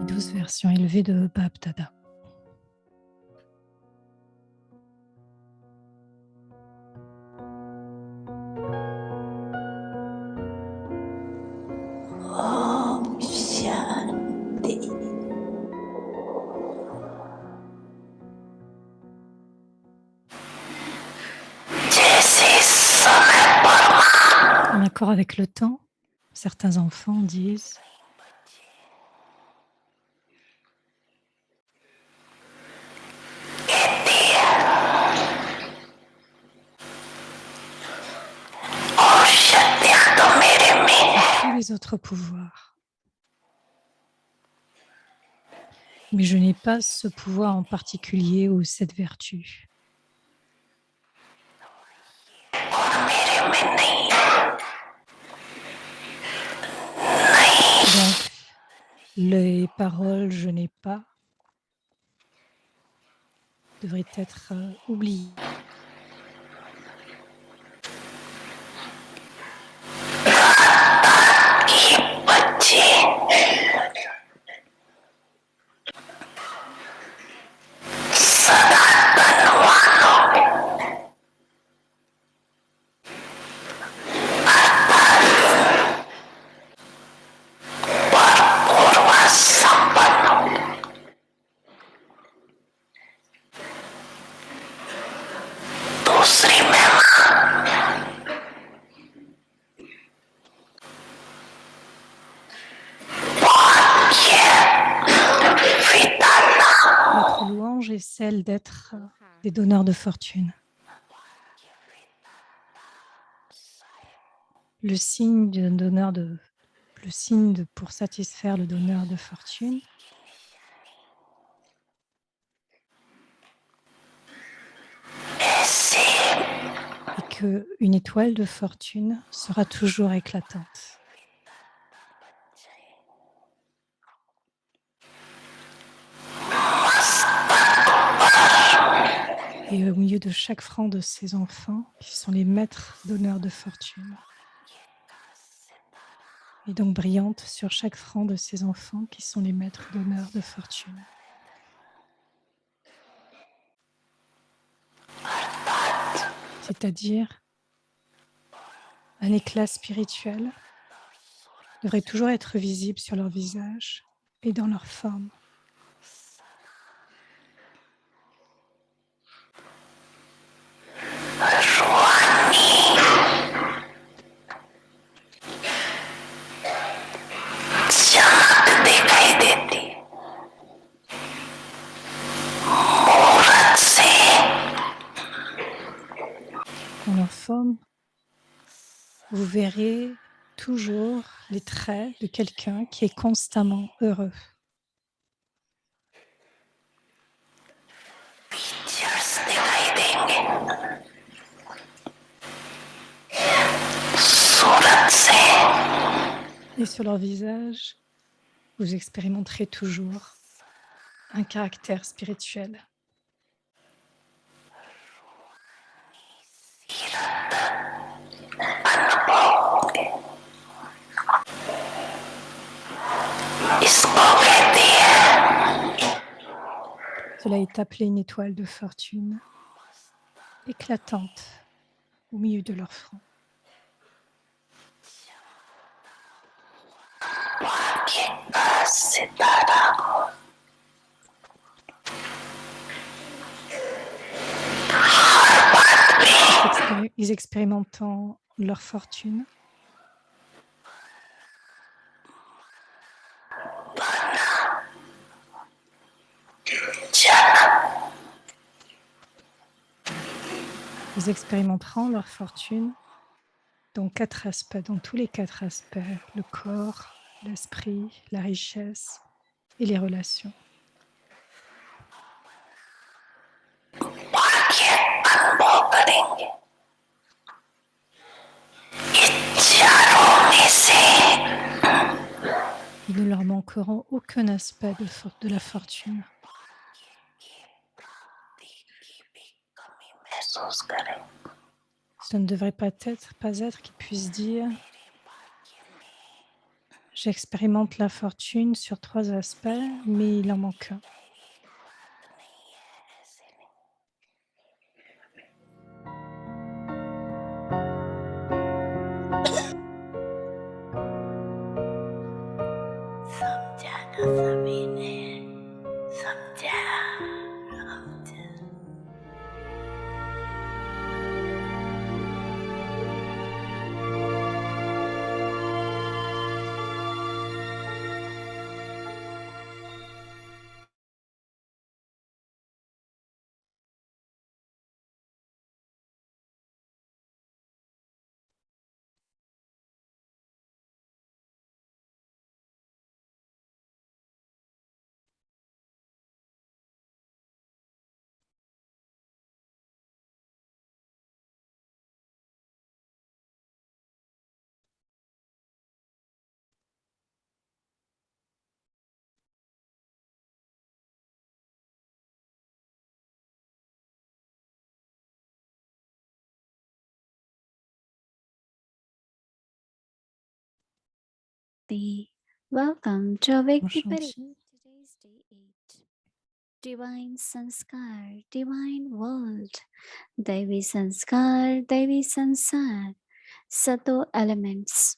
12 versions élevées de Bab-Dada. Om Shanti. En accord avec le temps, certains enfants disent tous les autres pouvoirs. Mais je n'ai pas ce pouvoir en particulier ou cette vertu. Donc, les paroles je n'ai pas devraient être oubliées. Notre louange est celle d'être des donneurs de fortune. Le signe d'un donneur pour satisfaire le donneur de fortune est qu'une étoile de fortune sera toujours éclatante. Et au milieu de chaque franc de ses enfants, qui sont les maîtres donneurs de fortune, et donc brillante sur chaque franc de ses enfants, qui sont les maîtres donneurs de fortune. C'est-à-dire un éclat spirituel devrait toujours être visible sur leur visage et dans leur forme. Dans leur forme, vous verrez toujours les traits de quelqu'un qui est constamment heureux. Et sur leur visage, vous expérimenterez toujours un caractère spirituel. Cela est appelé une étoile de fortune éclatante au milieu de leur front. Ils expérimentant leur fortune, ils expérimenteront leur fortune dans 4 aspects, dans tous les 4 aspects, le corps, l'esprit, la richesse et les relations. Ils ne leur manqueront aucun aspect de la fortune. Ce ne devrait pas être qu'ils puissent dire « J'expérimente la fortune sur 3 aspects, mais il en manque un. Samjana Samine, Samjana. Welcome to Awake the Pari. Enchanti. Today's day 8. Divine Sanskar, Divine World. Devi Sanskar, Devi Sansar. Sato elements.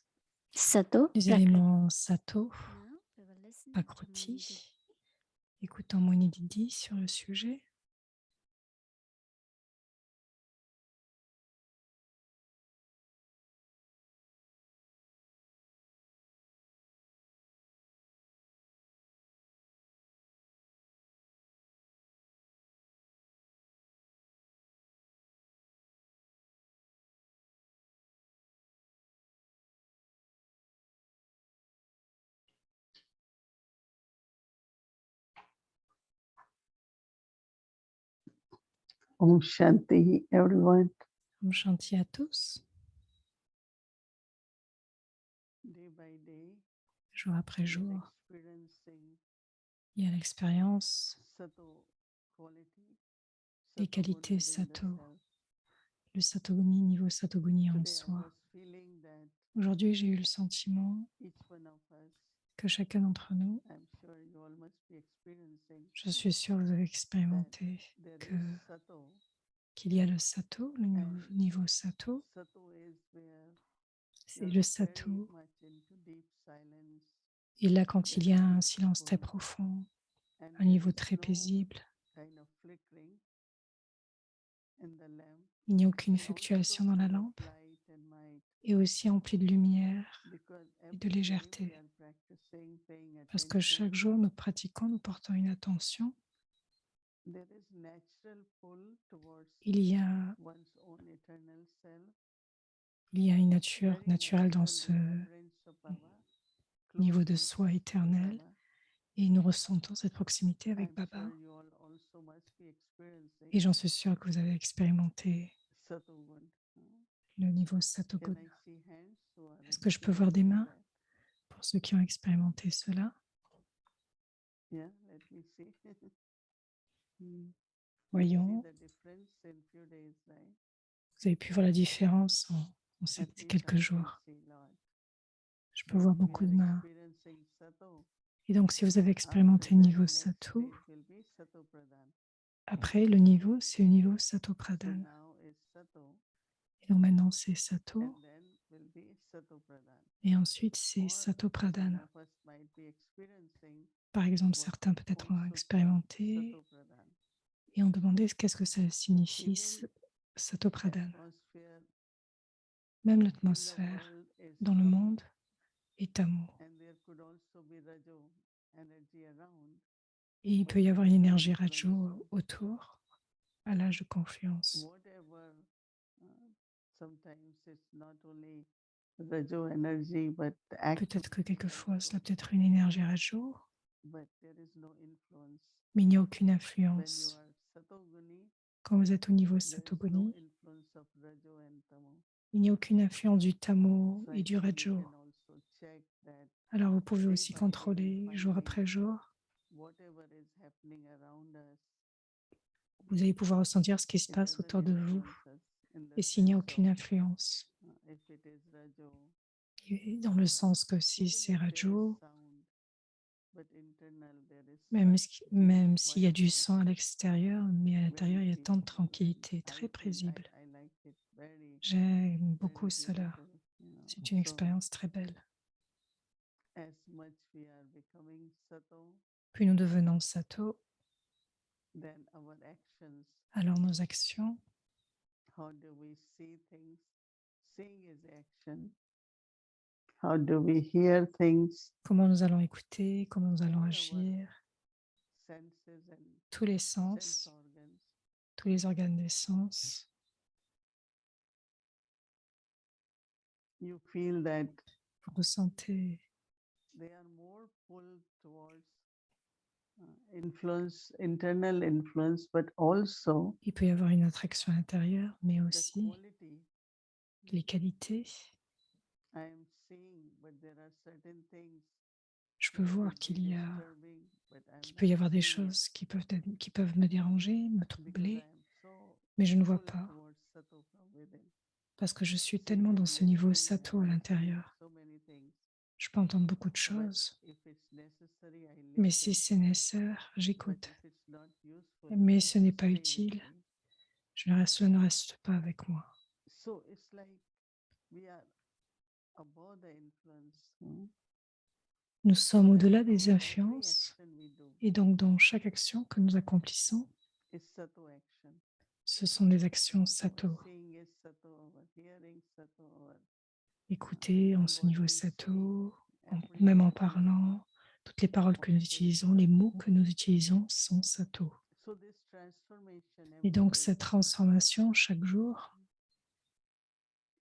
Sato Les Prakriti. éléments Sato, Now we will listen to Pakriti. Moni Écoutons Moni Didi sur le sujet. Om Shanti, everyone. Enchanti à tous. Day by day, Jour après we are jour, experiencing il y a l'expérience Sato quality, des Sato good qualités within the Sato, self. le Satoguni, niveau Satoguni en Today I soi. was feeling that Aujourd'hui, j'ai eu le sentiment each one of us, que chacun d'entre nous, I'm sure you all must be experiencing je suis sûre que vous avez that expérimenté there que, is Sato, qu'il y a le Sato, le and niveau Sato. Sato is where C'est you're le very Sato. much into deep silence, Et là, quand il y a very un silence très peaceful, profond, and un there niveau is très no paisible, kind of flickering in the lamp, il n'y a aucune and also fluctuation dans la full of lampe, light and might. et aussi empli de lumière Because et de every day we légèreté. are practicing paying Parce que chaque attention, jour, nous pratiquons, nous portons une attention. there is natural pull towards Il y a, one's own eternal self, il y a une nature very naturelle dans natural ce remembrance of Baba, niveau de closeness soi to éternel, Baba. et nous ressentons cette proximité avec I'm Baba. sure you all also must be Et experiencing j'en suis sûre que vous avez expérimenté Satogun. le niveau Can Satogun. I see hands who are Est-ce que je peux voir des experiencing mains that? pour ceux qui ont expérimenté cela? Yeah, let me see. You see Voyons, the difference in few days, right? vous avez pu voir la différence en ces At least quelques I can jours. see lot. Je So peux voir if we beaucoup de are mains. experiencing Sato, Et donc, si vous avez then expérimenté after le that, niveau next Sato, stage will be Sato Pradhan. après le niveau, c'est le niveau Sato So Pradhan. now is Sato, Et donc maintenant, c'est Sato. and then will be Sato Pradhan. Et ensuite, c'est Or Sato some Pradhan. of us might be experiencing Par exemple, what certains peut-être Om ont Sutta expérimenté Sato Pradhan. et ont demandé qu'est-ce que ça signifie, Even Sato Pradhan. atmosphere Même in the l'atmosphère world is dans le Tamo, monde est amour. and there could also be Rajo energy around, Et il but peut y avoir there une is no énergie influence Rajo of autour à l'âge de confluence. whatever. uh, Sometimes it's not only Rajo energy, but Peut-être que activity quelquefois, also. cela peut être une énergie Rajo, But there is no influence. mais il n'y a aucune When you influence. are Satoguni, Quand vous êtes au niveau there is no Satoguni, influence of Rajo and Tamo. il n'y a aucune influence du Tamo So et I du think you Rajo. can also check that Alors, vous pouvez day aussi by day, contrôler jour finding après jour. whatever is happening around us, Vous allez pouvoir ressentir ce qui se it passe doesn't autour de vous. influence us in the Et s'il n'y a sense of aucune influence, if it is Rajo Et dans le sens que si Even c'est if there is Rajo, sound, but internal there is même, such même s'il y a du quietness, son à l'extérieur, mais à l'intérieur, very il y a tant de peaceful, and tranquillité, I très feel paisible. I like it very, J'aime beaucoup very cela. beautiful. C'est une So expérience très belle. as much we are becoming sato, Puis nous devenons Sato, then our actions, alors nos actions, how do we see things? Seeing is action. How do we hear things? comment nous allons écouter, comment nous allons All our agir, senses and tous les sense sens, organs, tous les organes des sens. you feel that Vous ressentez, they are more pulled towards influence, internal influence, but also il peut y avoir une attraction intérieure, mais the aussi quality. les qualités. I am seeing, but there are certain things Je peux that voir could be qu'il disturbing, but I'm peut y not avoir des seeing it choses qui peuvent me déranger, me because I troubler, am so mais je ne vois pulled pas towards sato from within. parce que je suis Seeing tellement dans and ce niveau listening, Sato à I'm listening l'intérieur. so many things, Je peux entendre beaucoup de but choses, if it's necessary, I mais si listen. c'est nécessaire, But j'écoute. if it's not useful, Mais it ce n'est pas stay with utile, me. ce ne reste pas avec moi. So it's like we are above the influence. Nous sommes So au-delà therefore, des every influences action we do et donc dans chaque action que nous accomplissons, is sato action. ce sont des actions Our Sato. seeing is sato, our hearing sato, our Écouter en even ce what niveau we speak, Sato, every même en speech parlant, toutes les paroles que nous is utilisons, les sato. mots que nous utilisons sont Sato. So this transformation Et every donc day cette transformation chaque jour,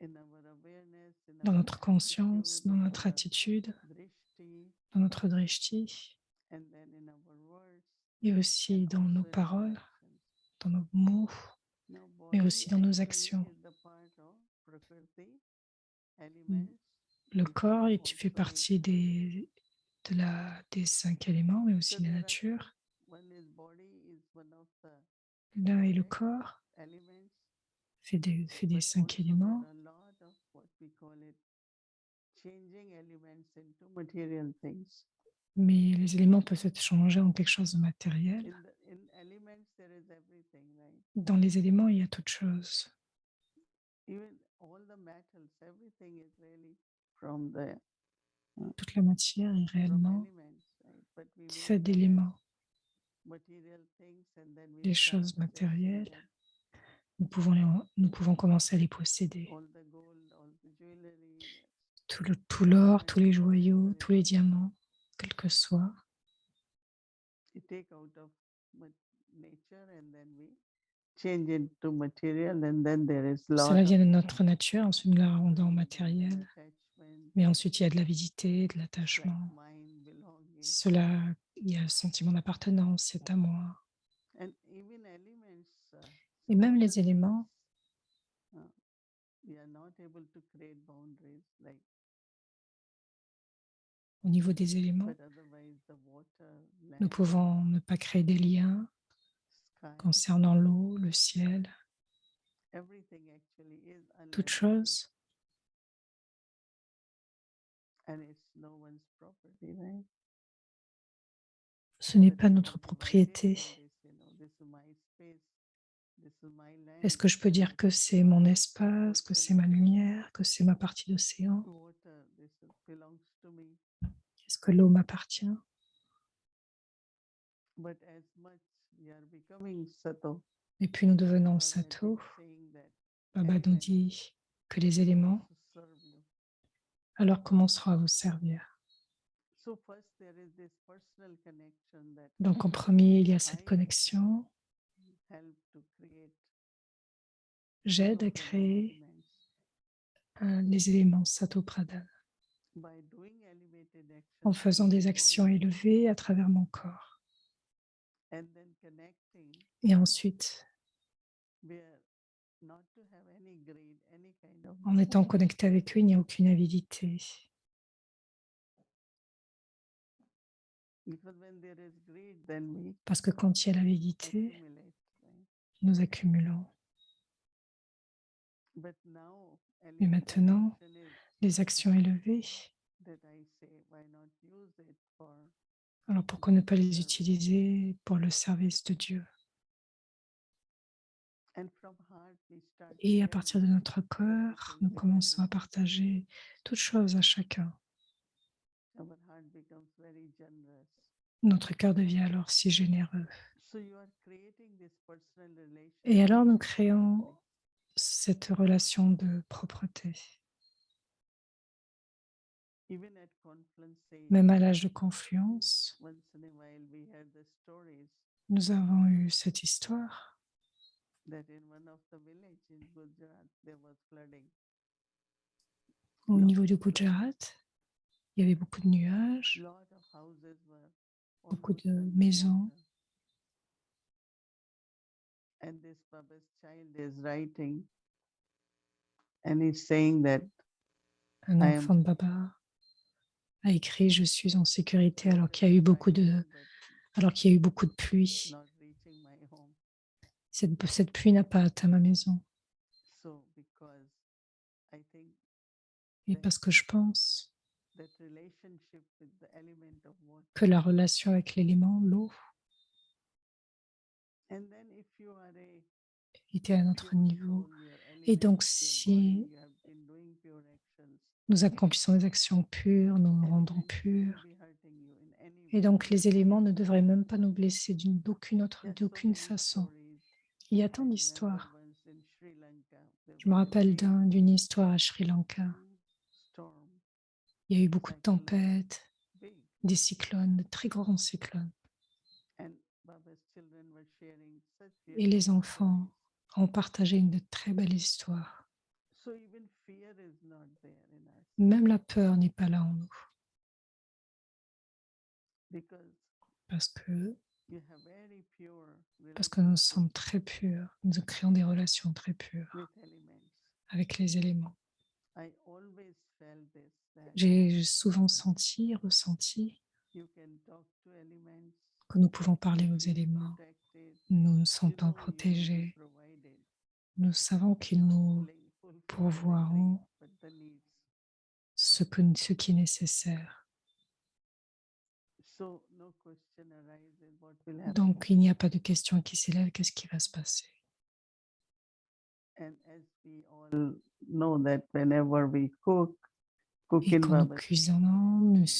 in our awareness, in dans our notre conscience, attitude, dans in notre our attitude, drishti, dans notre drishti, and then in our words, et and aussi dans nos also in our paroles, actions. dans nos mots, Now, mais body aussi dans nos actually actions. is the part of Prakriti elements, Le which corps you tu fais also need partie to. des 5 éléments, mais aussi So de la there are two. nature. One is body is one of the L'un est le direct corps, elements, fait des but 5 also there éléments, are a lot of what we call it changing elements into material things. mais les éléments peuvent être changés en quelque chose de matériel. In elements there is everything, right? Dans les éléments, il y a toute chose. Even all the metals, everything is really from the Toute la matière est from réellement elements, right? But we make faite them as d'éléments, material things and then we des start choses possessing matérielles. them. Nous pouvons commencer à les posséder. All the gold, all the jewelry, Tout l'or, tous les diamonds, joyaux, whatever tous it les is, diamants, quel que soit. we take out of nature and then we change it to material and then there is Cela lot of vient de notre nature, ensuite nous la rendons greed and matérielle. attachment, Mais ensuite, il y a de l'avidité, de it's like l'attachement. mine belonging. Il y a le sentiment d'appartenance, c'est à moi. And even elements, Et some même of the les éléments, things, we are not able to create boundaries like, au niveau des éléments, but otherwise the water, nous land, pouvons ne pas créer des liens sky, concernant l'eau, le ciel, everything actually is toute unlimited chose. and it's no one's property, right? Ce n'est But pas we notre are divided propriété. in this, this is my space, this is my Est-ce land, que je peux dire que this is c'est mon part of espace, que c'est ocean, ma lumière, que c'est ma partie d'océan? water, belongs to me. Est-ce que l'eau m'appartient? But as much we are becoming sato, Et puis nous devenons Baba Sato. keeps saying that Baba nous elements dit que les éléments also serve you. alors commenceront à vous servir. So first there is this personal connection that Donc en premier, il y a cette I connexion. help to create J'aide Sato à Pradhan créer elements les éléments Sato Pradhan by doing elevated en actions faisant through des my actions body élevées à travers mon corps. and then connecting Et ensuite, where not to have any greed, any kind of en étant connecté avec eux, il n'y a aucune avidité. because when there is greed, then we Parce que quand il y a l'avidité, accumulate. Right? nous accumulons. But now Mais elevated maintenant, action is les actions élevées. that I say, why not use it for Alors pourquoi ne pas les service? utiliser pour le service de Dieu? And from heart we start Et à sharing partir de notre cœur, nous everything with commençons à everyone. partager toutes choses à chacun. Our heart becomes very generous. Notre cœur devient alors si généreux. So you are creating this personal Et alors nous relationship créons properly. cette relation de propreté. Even at confluence stage, Même à l'âge de confluence, once in a while we hear the stories nous avons eu cette histoire that in one of the village in Gujarat there was flooding. au niveau du Lot of rain. Gujarat. Il y avait beaucoup de nuages, Lot of houses were beaucoup almost de maisons. underwater. And this Baba's child is writing and he's saying that Un I am enfant de Baba a écrit: Je suis en sécurité alors qu'il y a eu beaucoup de, pluie. not reaching my home. Cette pluie n'a pas atteint ma maison. So because I think Et parce que je pense that relationship with the element of water. que la relation avec l'élément, l'eau, And then if you are a était à notre pure niveau. soul, your Et donc, element, your si body, you have been doing pure actions, nous accomplissons des actions pures, nous nous rendons elements shouldn't purs. be hurting you in any Et way. donc, les éléments ne devraient même pas nous blesser d'aucune There are so d'aucune many façon. stories. Il y a I tant remember d'histoires. once in Sri Lanka, there Je me was a rappelle big d'une histoire à Sri Lanka. storm, Il y a eu beaucoup de cyclone, tempêtes, big. des cyclones, de très grands cyclones. And Baba's children were sharing such Et les beautiful enfants stories. ont partagé une de très belles histoires. So even fear is not there in us Même la peur n'est pas là en nous, because parce que, you have very pure parce que nous relationship sommes très purs. Nous créons des relations très pures with elements. avec les éléments. I always felt this, that J'ai souvent ressenti you can talk to elements, que nous pouvons parler you aux feel éléments. protected, Nous nous you sentons know you will be protégés. provided, Nous savons qu'ils not nous fulfill everything, pourvoiront but the needs. ce qui est nécessaire. So no question arises what will happen. Donc, il n'y a pas de question qui s'élève, qu'est-ce qui va se passer? And as we all know that whenever we cook Et in quand nous Baba's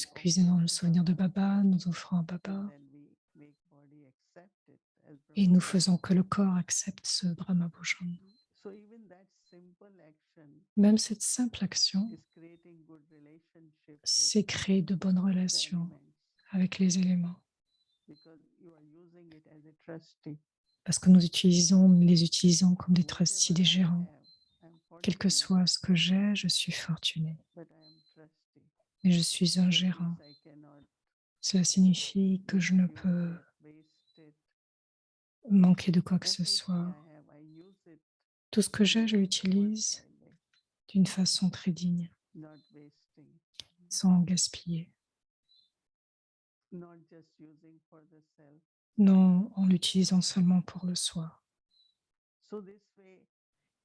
cuisinons le souvenir de Baba, nous offrons à Baba, then we make body accept it as et Brahma nous Bhujan. faisons que le corps accepte ce Brahma Bhujan. So even that simple action Même cette simple action, is creating good relationship c'est créer de bonnes with the relations elements avec les éléments. because you are using it as a trustee. Parce que nous les utilisons comme des trustees, Whatever des I gérants. have, I'm Quel que fortunate, soit ce que j'ai, je suis fortuné. but I am trustee. Mais je suis un That gérant. means I cannot Cela signifie que je ne misuse peux it, waste it. manquer de quoi que ce Everything soit. I have, I use it Tout ce que j'ai, je in a l'utilise worthwhile way, d'une façon très digne, not wasting, sans gaspiller. not just using for the self. Non en l'utilisant seulement pour le soi. So this way,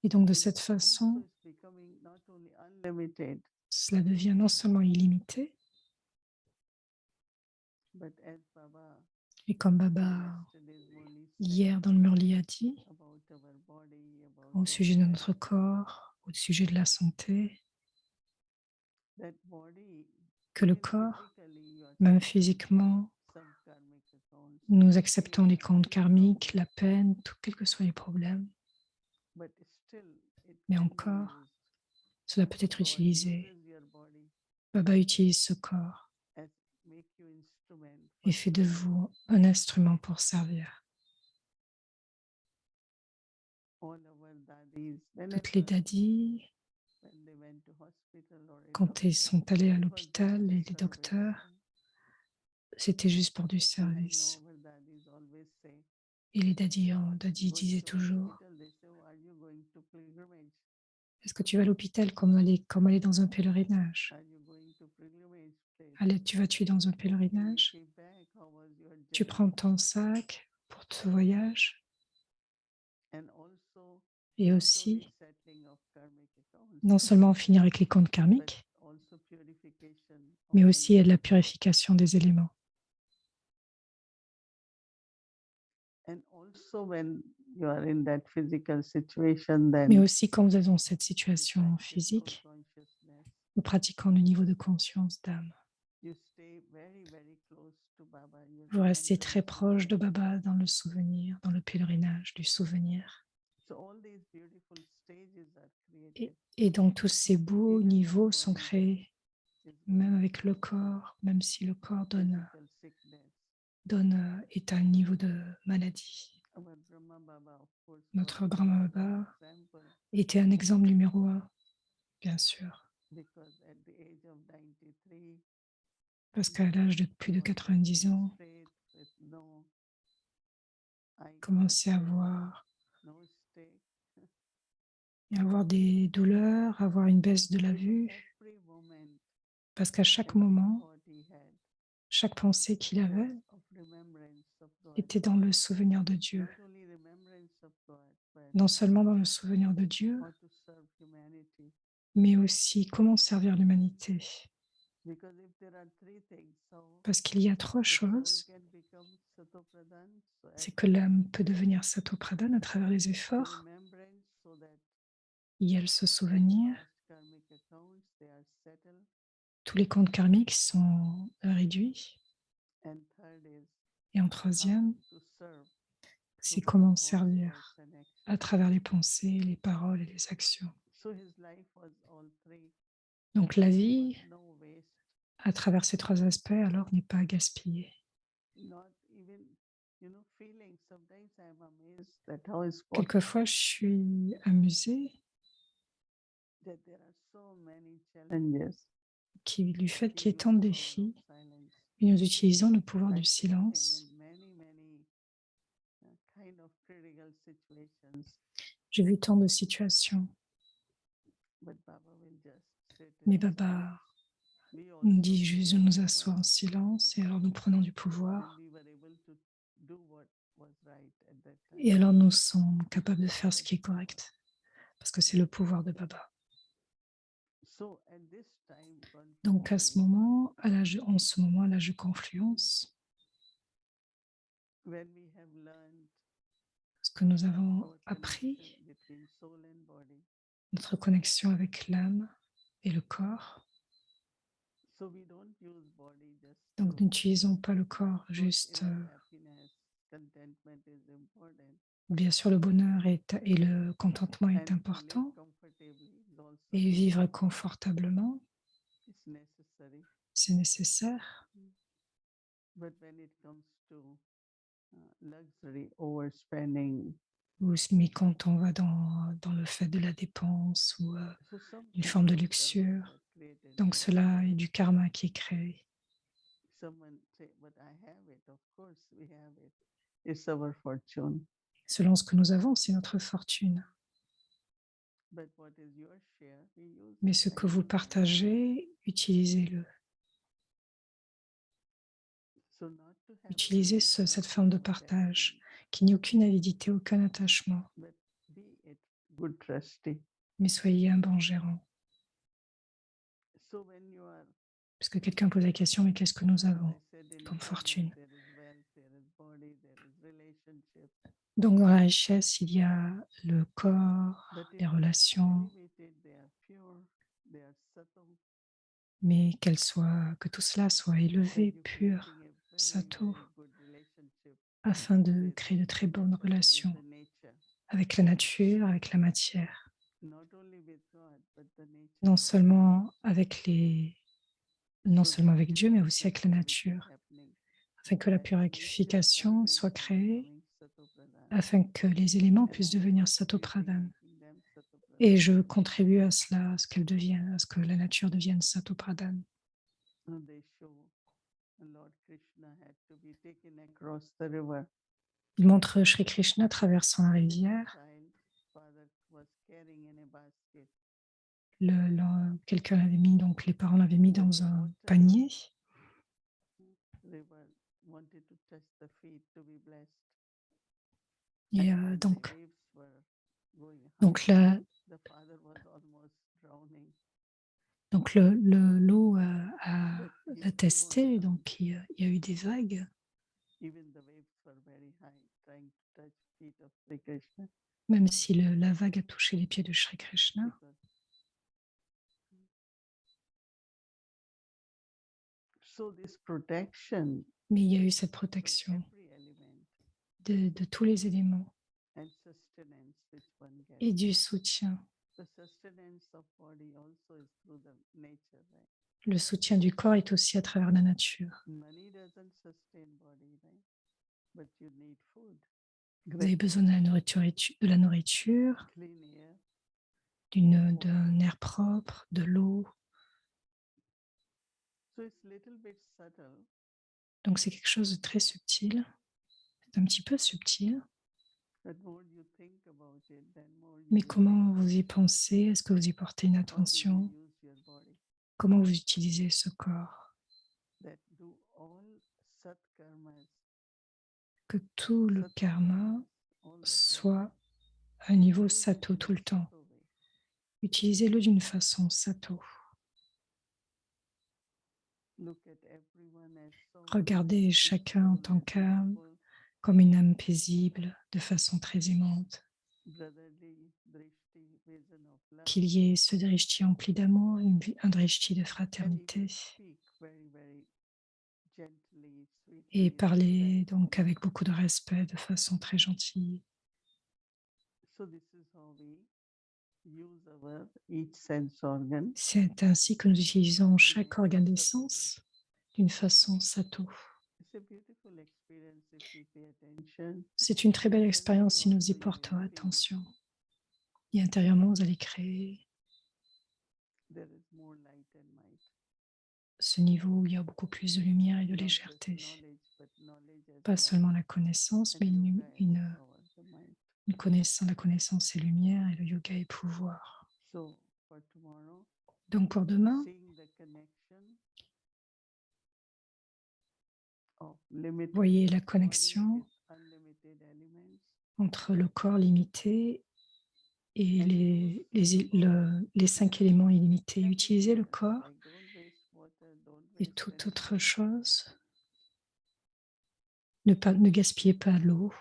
Et donc de it cette also façon, is becoming not only unlimited, cela devient non seulement illimité, but as Baba et comme Baba yesterday's Murli said hier dans le Murli a dit, about our body, about au our sujet de notre health, corps, au sujet de la santé, that body, que le even corps, physically, you are même settling physiquement, some karmic accounts, nous acceptons les pain, comptes any karmiques, problem, la peine, quels que soient les problèmes, but still it mais can be encore, used. cela peut être God utilisé. uses your body Baba utilise ce corps as make you instrument et for fait de service. vous un instrument pour servir. All our daddies, Toutes les whenever daddies, when they went to hospital or a quand ils doctor, sont allés à it was just l'hôpital, a et les service. docteurs, c'était juste pour du And I know service. our daddies always say, Et les daddies going disaient to toujours, hospital, they say, oh, are you going to pilgrimage? est-ce que tu vas à l'hôpital comme aller dans un pèlerinage? Are you going to pilgrimage place? Allez, vas-tu dans un Will you pèlerinage? keep back? How was your Tu journey? prends ton sac pour ce voyage? And also, Et not only aussi, settling of karmic accounts, non seulement finir avec les comptes but karmiques, mais aussi la purification des éléments. And also when you are in that physical situation, Mais then aussi quand vous êtes dans cette you situation practice physique, consciousness. vous pratiquant le niveau de conscience d'âme. You stay very, very close to Baba. You Vous restez très remembrance proche de Baba. Baba dans le souvenir, dans le pèlerinage du souvenir. So all these beautiful stages are Et, created. et donc tous ces beaux Even when niveaux sont body créés, is même going avec le through corps, même si le corps physical sickness. est à un niveau de maladie. Our Brahma Baba, of course, was Notre the Brahma number one Baba example était un exemple numéro un, bien sûr, because at the age of 93, parce qu'à l'âge de plus he de was 90 walking ans, straight with no eye commençait à problem, no stick. avoir des douleurs, avoir une baisse de la Because vue, every moment, parce qu'à chaque every moment, thought he had chaque pensée qu'il was avait of remembrance of God. était dans le souvenir de Dieu. Not only remembrance of God, but Non seulement dans le souvenir de Dieu, how to serve humanity. mais aussi comment servir l'humanité. Because if there are three things, so Parce qu'il y a trois the soul choses. can become Satopradhan, so C'est que l'âme peut devenir Satopradhan à travers les the efforts. remembrance, so that Il y a ce all souvenir. past karmic accounts, they are settled. Tous les comptes karmiques sont réduits. And third is Et en how troisième, to serve c'est through both comment thoughts, servir words, and à actions. travers les pensées, les paroles et les actions. So his life was all three. Donc la There vie, was no waste, à travers ces trois aspects, alors n'est pas gaspillée. not even, feeling. Sometimes I'm amazed that how is possible Quelquefois, je suis amusée that there are so many challenges. du fait We qu'il y ait use tant de power of défis, silence, et nous utilisons le pouvoir du practicing in silence. many kind of critical situations. J'ai vu tant de situations, But Baba will just sit mais in Baba silence. We nous also dit juste de became nous power, asseoir en silence, et alors nous prenons du and pouvoir, we were able to do what was right at that et time. alors nous sommes capables de faire ce That's qui est power. correct, parce que c'est le pouvoir de Baba. So at this time, Donc à ce confluence, moment, en ce moment, à l'âge de confluence, when we have learned ce que nous avons our appris, connection between soul and body, notre connexion avec l'âme et le corps. so we don't use body just Donc to, n'utilisons pas le corps of course, juste. inner happiness, contentment is important, Bien sûr, le bonheur et le contentement est and to live important, comfortably is also et vivre confortablement, is necessary. c'est nécessaire. But when it comes to luxury, overspending, Mais quand on va dans le fait de la dépense ou so some une kind forme de of karma luxure, has created. donc cela est du karma qui est créé. Someone say, but I have it. Of course, we have it. It's our fortune. Selon ce que nous avons, c'est notre fortune. But what is your share? We use Mais it. ce I que vous use it. partagez, utilisez-le. So not to have Utilisez avidity, cette forme de no partage, attachment, qu'il n'y ait aucune avidité, aucun attachement, but be it good trustee. mais soyez un bon gérant. So when you are, Parce que quelqu'un pose la question, mais qu'est-ce que nous as avons I said, in comme karma, fortune? there is wealth, there is body, there is relationship. Donc dans la richesse, il y a le corps, But les if they are relations, elevated, they are pure, they are subtle, mais que tout cela soit then élevé, you're pur, creating a very, sato, very good relationship afin de with, créer de très bonnes with relations the nature. avec la nature, avec la matière, Not only with God, but the nature. non seulement non So seulement that avec Dieu, mais aussi avec la purification nature, happening, afin que la that each purification element soit is créée, becoming Satopradhan. afin que les éléments And puissent I'm devenir contributing, satopradhan. making them Satopradhan. Et je contribue à cela, à ce qu'elle devienne, à ce que la nature devienne satopradhan. And they show Lord Krishna had to be taken across the river. Il montre Shri Krishna traversant la As a rivière. child, father was carrying in a basket. Quelqu'un l'avait mis, donc les parents l'avaient mis But dans the un water panier. river wanted to touch the feet to be blessed. Et And when the waves were going high, donc là, the father was almost drowning. Donc l'eau a But he was testé, donc il y a eu des vagues, even the waves were very high, trying to touch feet of Sri Krishna même si la vague a touché les pieds de Shri Krishna. because so this protection Mais il y a eu cette from protection every element de tous les éléments and sustenance which one et gets. du soutien. The sustenance of body also is through the nature, right? Le soutien du corps est aussi à travers la nature. Money doesn't sustain body, right? But you need food, Vous avez besoin de la nourriture, clean air. d'un air propre, de l'eau. So it's little bit subtle, Donc c'est quelque chose de très subtil. C'est un petit peu subtil. but more you think about it, then more you Mais will comment realize vous y pensez? Est-ce que vous y portez une how do you attention? use your body. Comment vous utilisez ce corps? That do all sat karmas, Que tout le sat karma all the time. soit à un niveau Use it sato in tout a le temps. sato way. Utilisez-le d'une façon sato. Look at everyone as so Regardez chacun en tant peaceful, qu'âme, beautiful, comme une âme paisible, de façon très aimante. brotherly drishti, vision of love. Qu'il y ait ce drishti empli d'amour, un drishti de And fraternité. even speak very, very gently, Et sweetly, parler respectfully. donc avec beaucoup de respect, de façon très gentille. So this is how we use our each sense organ. C'est ainsi que nous utilisons chaque in a organe des sato way. sens d'une façon sato. It's a beautiful experience if you pay attention. C'est une très belle expérience si nous y Internally also portons you will feel attention. Et intérieurement, vous allez créer there is more light and might. ce niveau où il y a beaucoup plus de lumière et de Not just légèreté. knowledge, but knowledge as Pas light seulement la connaissance, and mais yoga as power, the mind. la connaissance est lumière et le yoga est pouvoir. So for tomorrow, Donc pour demain, seeing the connection of limited voyez la body connexion with unlimited elements entre le corps limité et and use les 5 éléments illimités. everything Utilisez le else, corps like don't waste water, don't et waste toute autre anything. chose. Ne gaspillez pas l'eau,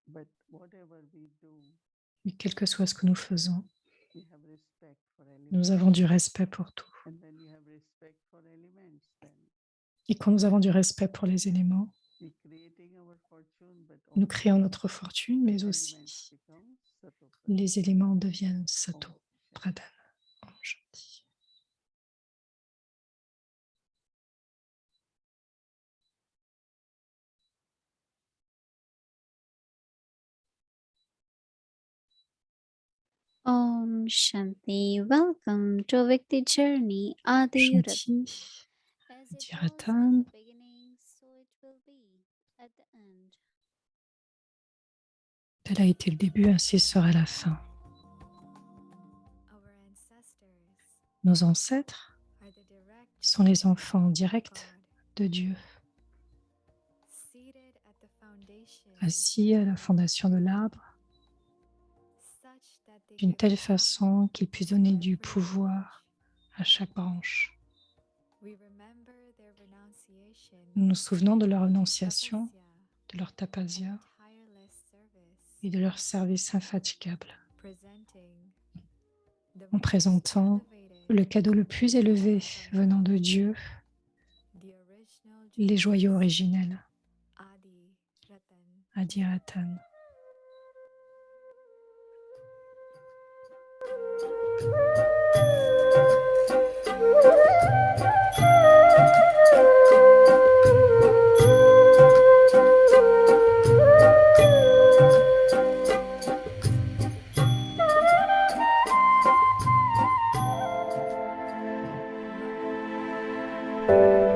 But whatever we do, et quel que soit ce que nous faisons. we have respect for Nous elements. avons du respect pour tout. And when you have respect for elements, then Et quand nous avons du respect pour les éléments, we're creating our fortune, but nous also créons notre fortune, mais elements aussi become sato pradhan. les éléments deviennent sato, Om Shanti. pradhan. Om Shanti. Om Shanti. Welcome to Vikti Journey Adi Yurat. Shanti. As it Adi was at Ratan. the beginning, so it will be at the end. Tel a été le début, ainsi sera la fin. Our ancestors Nos ancêtres are the direct sont les enfants directs God, de Dieu, seated at the foundation assis à la fondation de l'arbre, such that they d'une give telle power façon qu'ils puissent donner du every pouvoir à chaque branche. branch. We remember their renunciation, Nous nous souvenons de leur renonciation, tapasya, de leur tapasya and tireless service, et de leur service infatigable, presenting the en most présentant elevated, le cadeau le plus élevé venant de Dieu, the original les joyaux jewels, originels, Adi Ratan. Adi Ratan.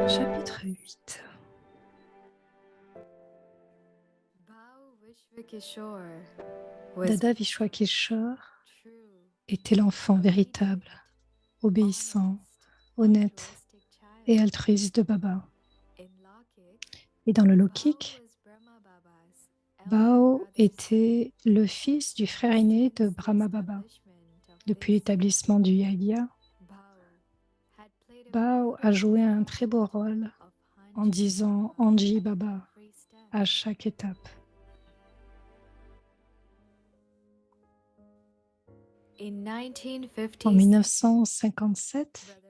Chapitre 8. Bhau Vishvakishore was Dada Vishwakishore true, était l'enfant véritable, obéissant, honnête altruistic child. et altruiste de Baba. In Lokik, Et dans le Bhau Lokik, was Brahma Baba's elder Bao brother's était le fils du frère aîné de Since the Brahma Baba. establishment of Depuis this l'établissement du Yagya, Bao a joué un très beau rôle en disant Anji Baba à chaque étape. En 1957,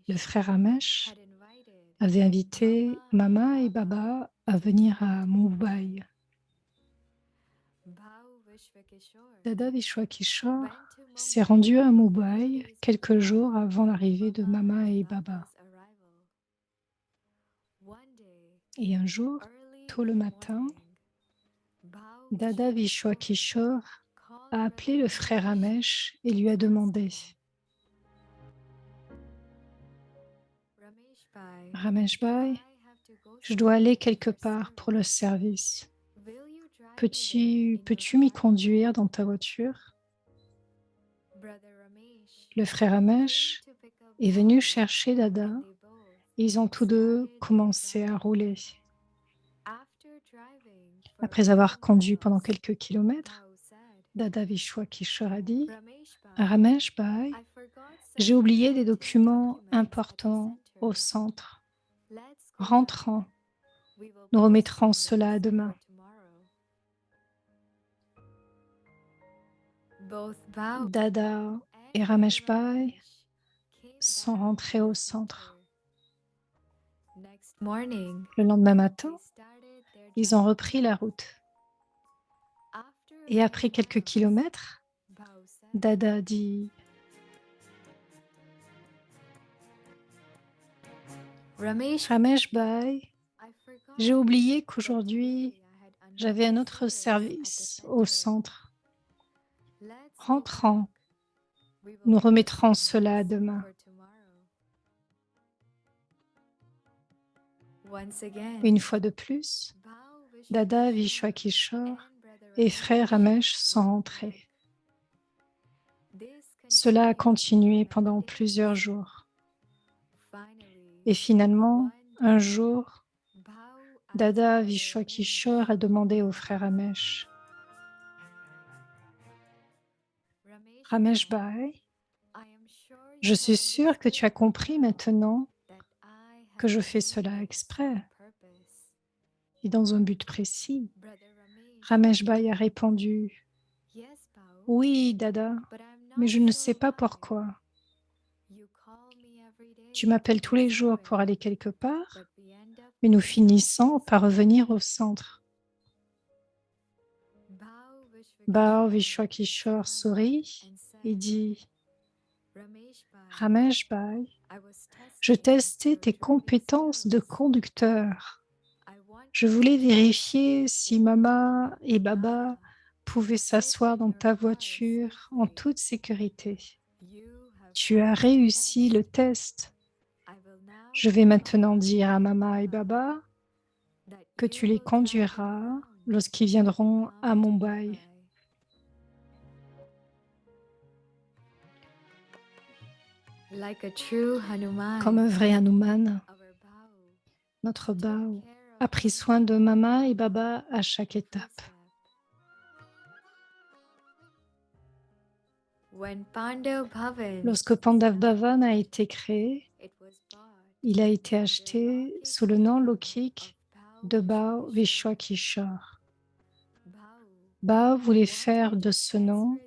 le frère Ramesh avait invité Mama et Baba à venir à Mumbai. Dada Vishwakishore s'est rendu à Mumbai quelques jours avant l'arrivée de Mama et Baba. Et un jour, tôt le matin, Dada Vishwakishore a appelé le frère Ramesh et lui a demandé « Ramesh Bhai, je dois aller quelque part pour le service. Peux-tu m'y conduire dans ta voiture ?» Le frère Ramesh est venu chercher Dada et ils ont tous deux commencé à rouler. Après avoir conduit pendant quelques kilomètres, Dada Vishwakishore a dit « Ramesh Bhai, j'ai oublié des documents importants au centre. Rentrons, nous remettrons cela à demain. » Dada et Ramesh Bhai sont rentrés au centre. Le lendemain matin, ils ont repris la route. Et après quelques kilomètres, Dada dit « Ramesh Bhai, j'ai oublié qu'aujourd'hui, j'avais un autre service au centre. Rentrons, nous remettrons cela à demain. » Une fois de plus, Dada Vishwakishore et frère Ramesh sont rentrés. Cela a continué pendant plusieurs jours. Et finalement, un jour, Dada Vishwakishore a demandé au frère Ramesh « Ramesh Bhai, je suis sûr que tu as compris maintenant que je fais cela exprès et dans un but précis. » Ramesh Bhai a répondu « Oui, Dada, mais je ne sais pas pourquoi. Tu m'appelles tous les jours pour aller quelque part, mais nous finissons par revenir au centre. » Bao Vishwakishore sourit et dit « Ramesh Bhai, je testais tes compétences de conducteur. Je voulais vérifier si Mama et Baba pouvaient s'asseoir dans ta voiture en toute sécurité. Tu as réussi le test. Je vais maintenant dire à Mama et Baba que tu les conduiras lorsqu'ils viendront à Mumbai. » Comme un vrai Hanuman, notre Bao a pris soin de Mama et Baba à chaque étape. Lorsque Pandav Bhavan a été créé, il a été acheté sous le nom lockique de Bao Vishwakishore. Bao voulait faire de ce nom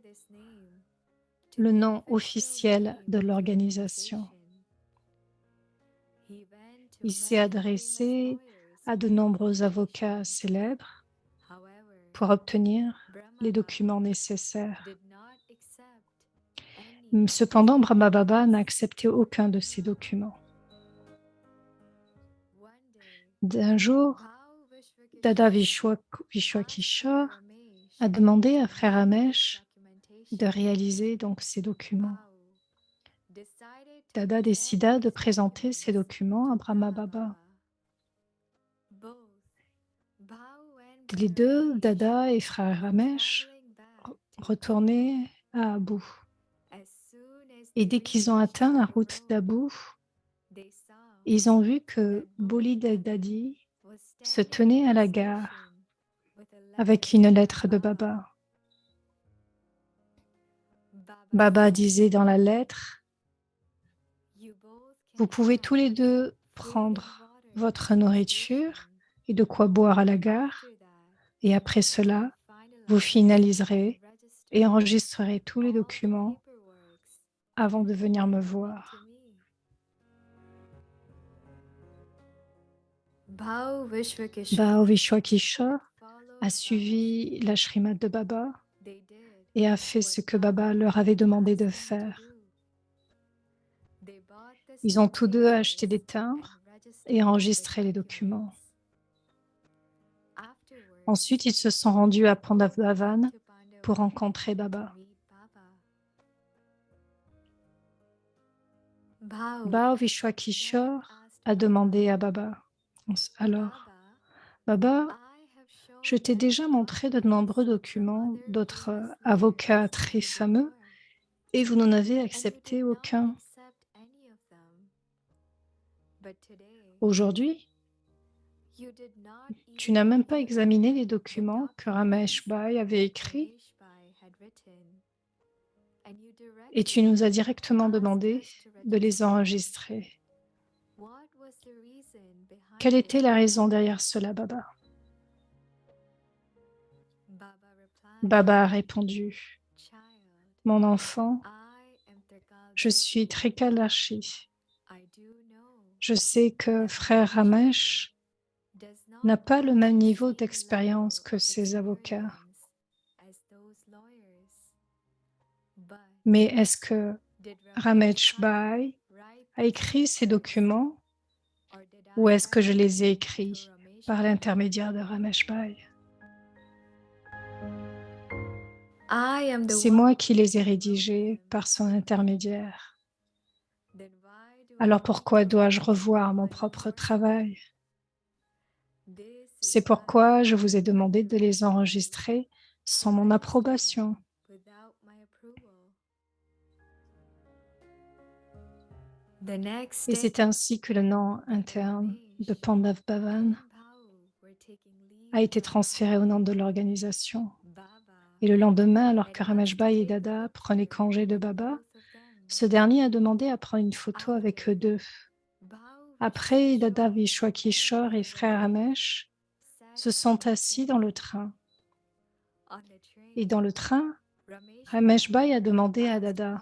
le nom officiel de l'organisation. Il s'est adressé à de nombreux avocats célèbres pour obtenir les documents nécessaires. Cependant, Brahma Baba n'a accepté aucun de ces documents. Un jour, Dada Vishwakishore a demandé à frère Ramesh de réaliser donc ces documents. Dada décida de présenter ces documents à Brahma Baba. Les deux, Dada et frère Ramesh, retournaient à Abu. Et dès qu'ils ont atteint la route d'Abu, ils ont vu que Boli Dadi se tenait à la gare avec une lettre de Baba. Baba disait dans la lettre « Vous pouvez tous les deux prendre votre nourriture et de quoi boire à la gare. Et après cela, vous finaliserez et enregistrerez tous les documents avant de venir me voir. Bhao Bhao Vishwakishore a suivi la Shrimad de Baba et a fait ce que Baba leur avait demandé de faire. Ils ont tous deux acheté des timbres et enregistré les documents. Ensuite, ils se sont rendus à Pandav Bhavan pour rencontrer Baba. Bhao Vishwakishore a demandé à Baba. Alors, Baba, je t'ai déjà montré de nombreux documents d'autres avocats très fameux et vous n'en avez accepté aucun. Aujourd'hui, tu n'as même pas examiné les documents que Ramesh Bhai avait écrits et tu nous as directement demandé de les enregistrer. Quelle était la raison derrière cela, Baba? Baba a répondu, mon enfant, je suis Trikalashi. Je sais que frère Ramesh n'a pas le même niveau d'expérience que ses avocats. Mais est-ce que Ramesh Bhai a écrit ces documents ou est-ce que je les ai écrits par l'intermédiaire de Ramesh Bhai? C'est moi qui les ai rédigés par son intermédiaire. Alors pourquoi dois-je revoir mon propre travail? C'est pourquoi je vous ai demandé de les enregistrer sans mon approbation. Et c'est ainsi que le nom interne de Pandav Bhavan a été transféré au nom de l'organisation. Et le lendemain, alors que Ramesh Bhai et Dada prenaient congé de Baba, ce dernier a demandé à prendre une photo avec eux deux. Après, Dada Vishwakishore et frère Ramesh se sont assis dans le train. Et dans le train, Ramesh Bhai a demandé à Dada,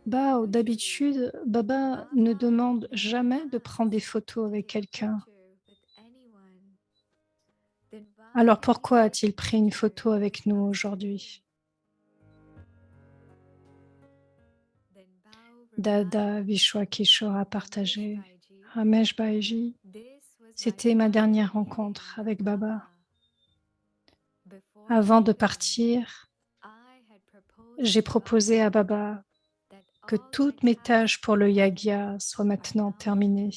Bhao, d'habitude, Baba ne demande jamais de prendre des photos avec quelqu'un. Alors pourquoi a-t-il pris une photo avec nous aujourd'hui? Dada Vishwakishore a partagé, Ramesh Bhaiji, c'était ma dernière rencontre avec Baba. Avant de partir, j'ai proposé à Baba que toutes mes tâches pour le yagya soient maintenant terminées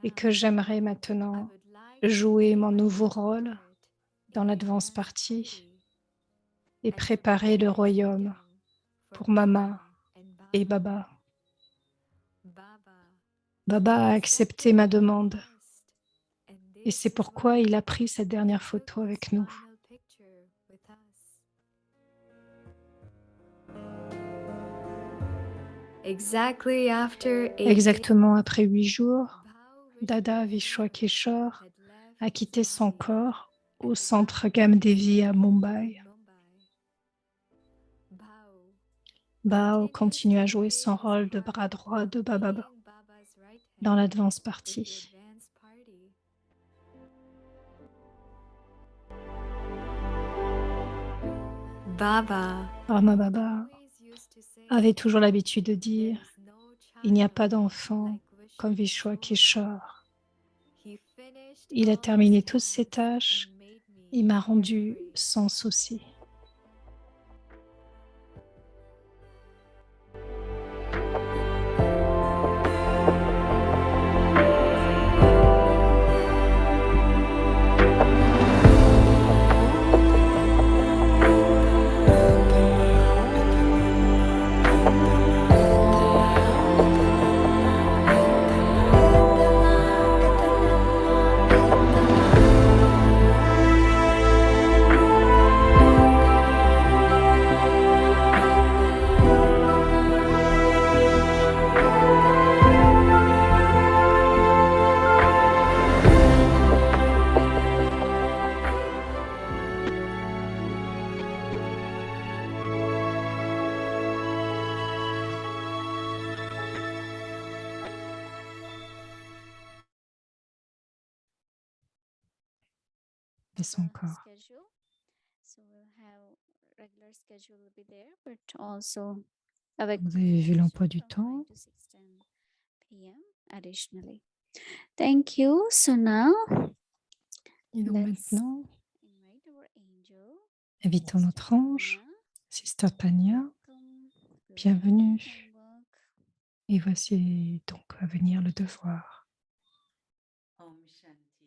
et que j'aimerais maintenant jouer mon nouveau rôle dans l'advance party et préparer le royaume pour Mama et Baba. Baba a accepté ma demande et c'est pourquoi il a pris cette dernière photo avec nous. Exactement après 8 jours, Dada Vishwakishore a quitté son corps au centre Gamdevi à Mumbai. Bhao continue à jouer son rôle de bras droit de Baba dans l'advance party. Rama Baba avait toujours l'habitude de dire « Il n'y a pas d'enfant comme Vishwakishore. Il a terminé toutes ses tâches et m'a rendu sans souci. » et son the corps. schedule. So we'll have regular schedule will be there, but also avec Vous avez vu l'emploi du from temps. 5 to 6:10 p.m. additionally. Thank you. So now Et donc let's maintenant, invite our angel, invitons Sister notre ange, Tanya. Sister Tanya. Welcome. Go Bienvenue. ahead and work. Et voici donc à venir le devoir. Om Shanti.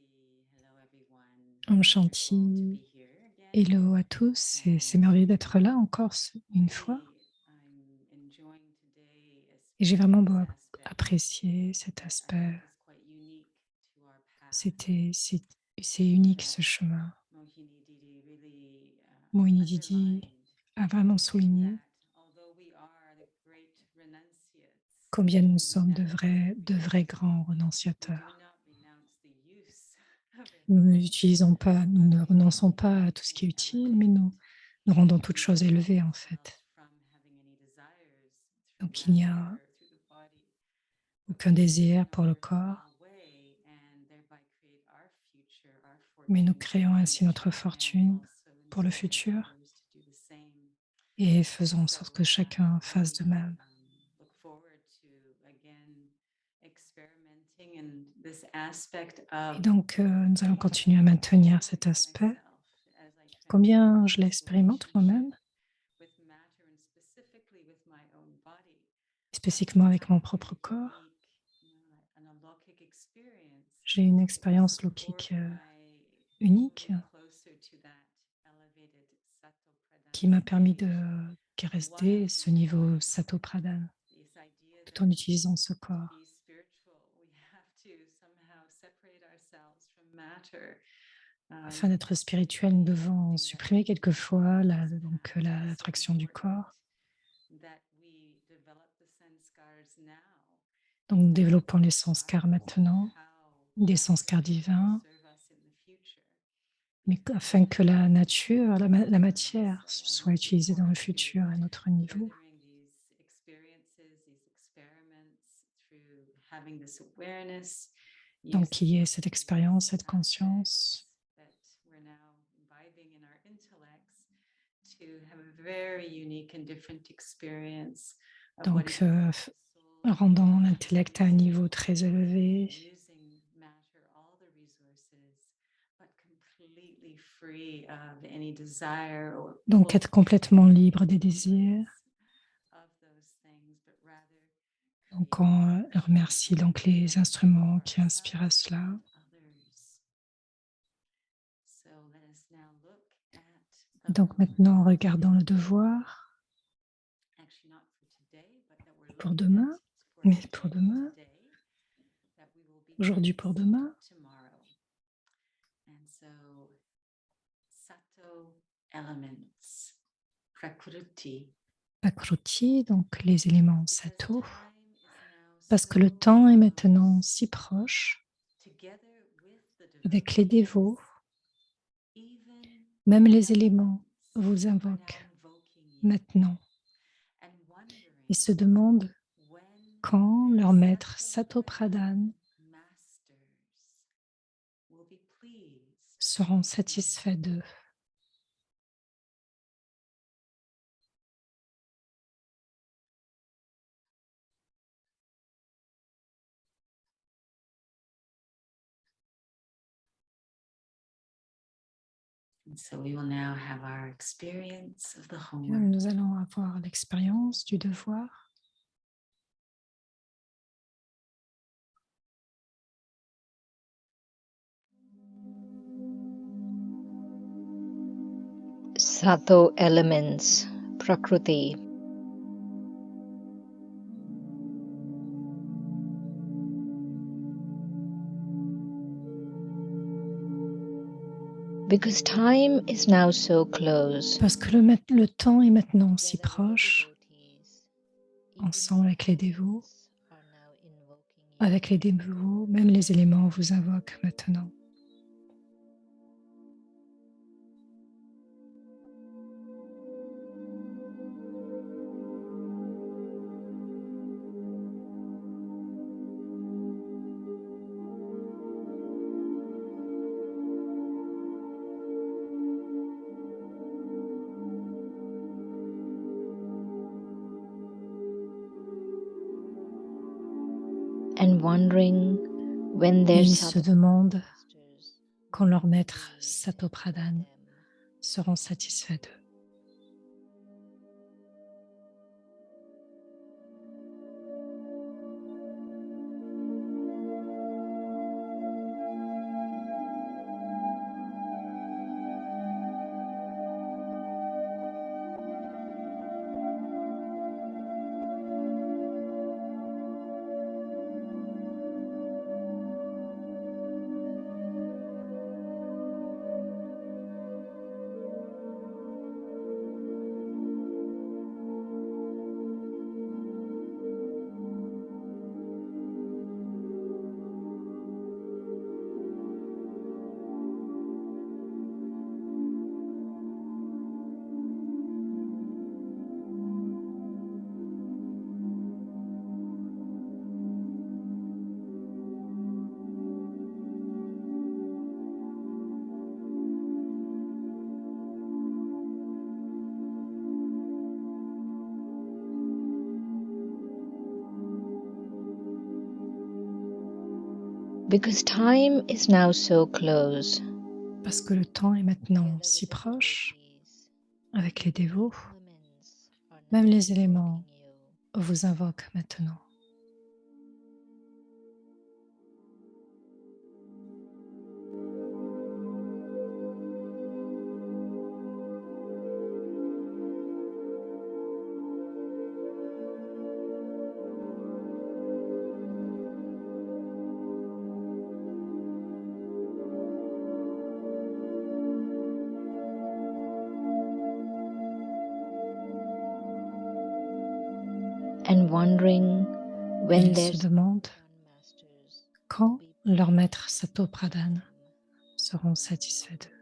Hello everyone. Om Wonderful Shanti. to be here again. Hello à tous. Et c'est merveilleux d'être là encore une fois. I'm enjoying today Et j'ai vraiment especially this aspect apprécié cet that I aspect. think is quite unique to our path. C'est unique ce chemin. Mohini Didi really Mohini Didi underlined a vraiment souligné that although we are the great renunciates, combien nous we sommes de renounce vrais grands we do renonciateurs. not renounce the use of it. Nous ne renonçons pas à tout ce qui est utile, mais nous rendons toutes choses élevées en fait. Donc il n'y a aucun désir pour le corps, mais nous créons ainsi notre fortune pour le futur et faisons en sorte que chacun fasse de même. Et donc, nous allons continuer à maintenir cet aspect. Combien je l'expérimente moi-même, spécifiquement avec mon propre corps. J'ai une expérience laukique unique qui m'a permis de rester ce niveau Sato Pradhan tout en utilisant ce corps. Afin d'être spirituel, nous devons supprimer quelquefois l'attraction du corps. Donc, nous développons les sanskars maintenant, des sanskars divins, mais afin que la nature, la matière soit utilisée dans le futur à notre niveau. Donc, qu'il y ait cette expérience, cette conscience. Donc, rendant l'intellect à un niveau très élevé. Donc, être complètement libre des désirs. Donc, on remercie donc les instruments qui inspirent à cela. Donc, maintenant, regardons le devoir pour demain, aujourd'hui pour demain. Prakruti, donc les éléments sato, parce que le temps est maintenant si proche avec les dévots, même les éléments vous invoquent maintenant et se demandent quand leur maître Sato Pradhan seront satisfaits d'eux. Et donc, nous allons avoir l'expérience du devoir. Sato elements, Prakruti. Because time is now so close. Parce que le temps est maintenant si proche, ensemble avec les dévots, même les éléments vous invoquent maintenant. and wondering when Et their ils se demandent masters quand leurs maîtres pleased Satopradhan with them. seront satisfaits d'eux. Because time is now so close. Parce que le temps est maintenant si proche, avec les dévots, même les éléments vous invoquent maintenant. And wondering Et when ils their se demandent masters quand leurs maîtres Satopradhan seront satisfaits d'eux.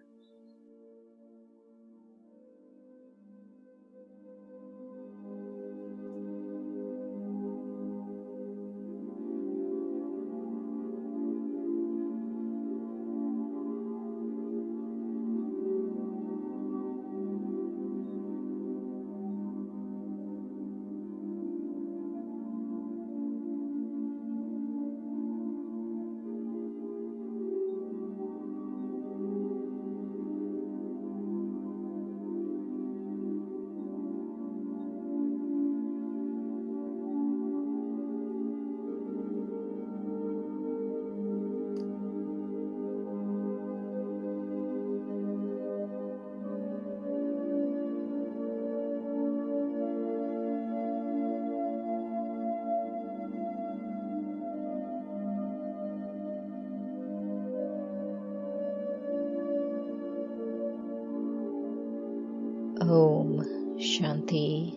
Om Shanti.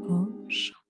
Om Shanti.